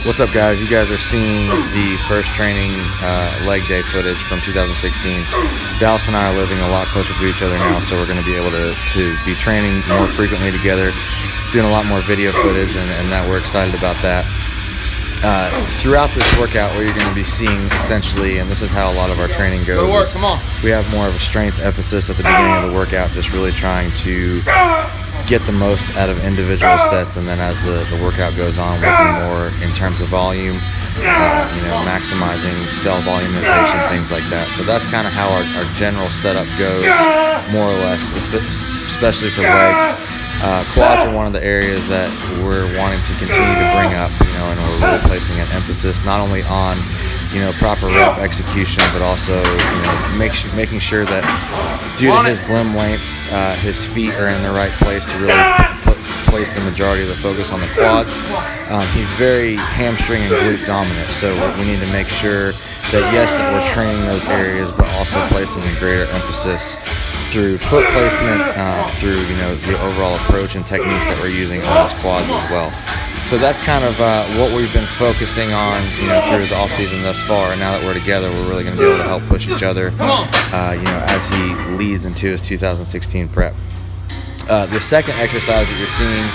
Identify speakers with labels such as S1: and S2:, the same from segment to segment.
S1: What's up, guys? You guys are seeing the first training leg day footage from 2016. Dallas and I are living a lot closer to each other now, so we're going to be able to be training more frequently together, doing a lot more video footage, and that we're excited about that. Throughout this workout, what you're going to be seeing essentially, and this is how a lot of our training goes,
S2: Go to work, come on.
S1: We have more of a strength emphasis at the beginning of the workout, just really trying to get the most out of individual sets, and then as the workout goes on, working more in terms of volume, maximizing cell volumization, things like that. So that's kind of how our general setup goes, more or less, especially for legs. Quads are one of the areas that we're wanting to continue to bring up, and we're really placing an emphasis not only on proper rep execution, but also making sure that due to his limb lengths, his feet are in the right place to really place the majority of the focus on the quads. He's very hamstring and glute dominant, so we need to make sure that that we're training those areas, but also placing a greater emphasis through foot placement, through the overall approach and techniques that we're using on his quads as well. So that's kind of what we've been focusing on, through his off season thus far. And now that we're together, we're really going to be able to help push each other, as he leads into his 2016 prep. The second exercise that you're seeing,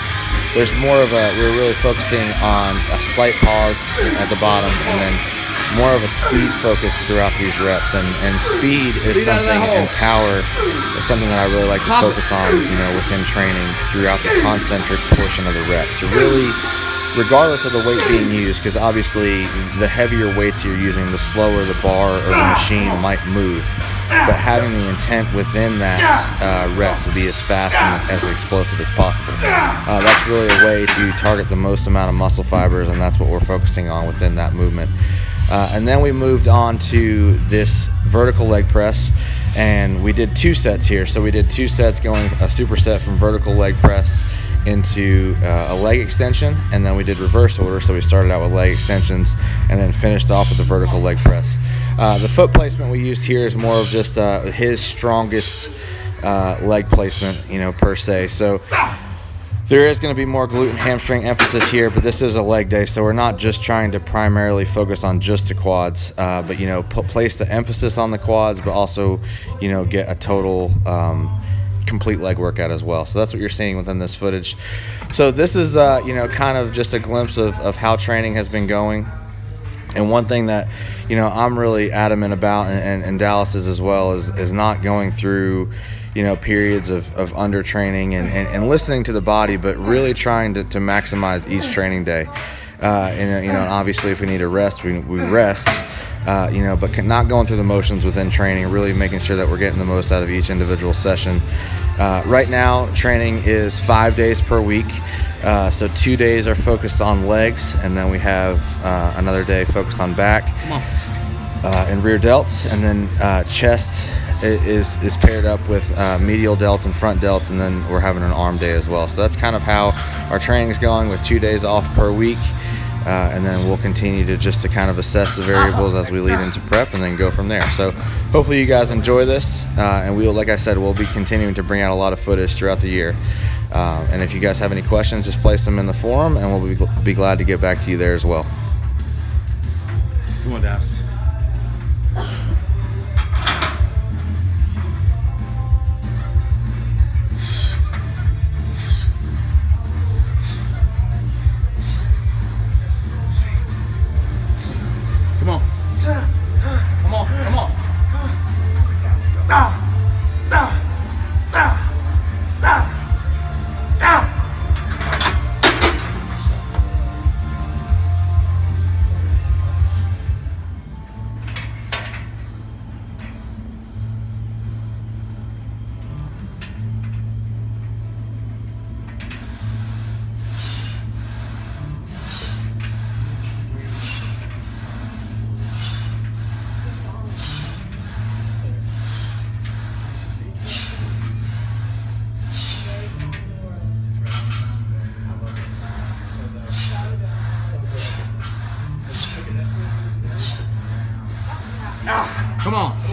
S1: there's more of we're really focusing on a slight pause at the bottom, and then more of a speed focus throughout these reps, and speed is something, and power is something that I really like to focus on, within training throughout the concentric portion of the rep, to really, regardless of the weight being used, because obviously the heavier weights you're using, the slower the bar or the machine might move, but having the intent within that rep to be as fast and as explosive as possible. That's really a way to target the most amount of muscle fibers, and that's what we're focusing on within that movement. And then we moved on to this vertical leg press, and we did 2 sets here. So we did 2 sets, going a superset from vertical leg press into a leg extension, and then we did reverse order. So we started out with leg extensions and then finished off with the vertical leg press. The foot placement we used here is more of just his strongest leg placement, per se. So there is going to be more glute and hamstring emphasis here, but this is a leg day, so we're not just trying to primarily focus on just the quads, but place the emphasis on the quads, but also get a total complete leg workout as well. So that's what you're seeing within this footage. So this is kind of just a glimpse of how training has been going. And one thing that I'm really adamant about, and Dallas is as well, is not going through periods of undertraining and listening to the body, but really trying to maximize each training day. And obviously if we need to rest, we rest, but not going through the motions within training, really making sure that we're getting the most out of each individual session. Right now, training is 5 days per week. So 2 days are focused on legs, and then we have another day focused on back and rear delts, and then chest is paired up with medial delts and front delts, and then we're having an arm day as well. So that's kind of how our training is going, with 2 days off per week, and then we'll continue to kind of assess the variables as we lead into prep, and then go from there. So hopefully you guys enjoy this, and like I said, we'll be continuing to bring out a lot of footage throughout the year. And if you guys have any questions, just place them in the forum, and we'll be glad to get back to you there as well.
S2: Come on, Dallas. Come on. Come on, come on. Come on.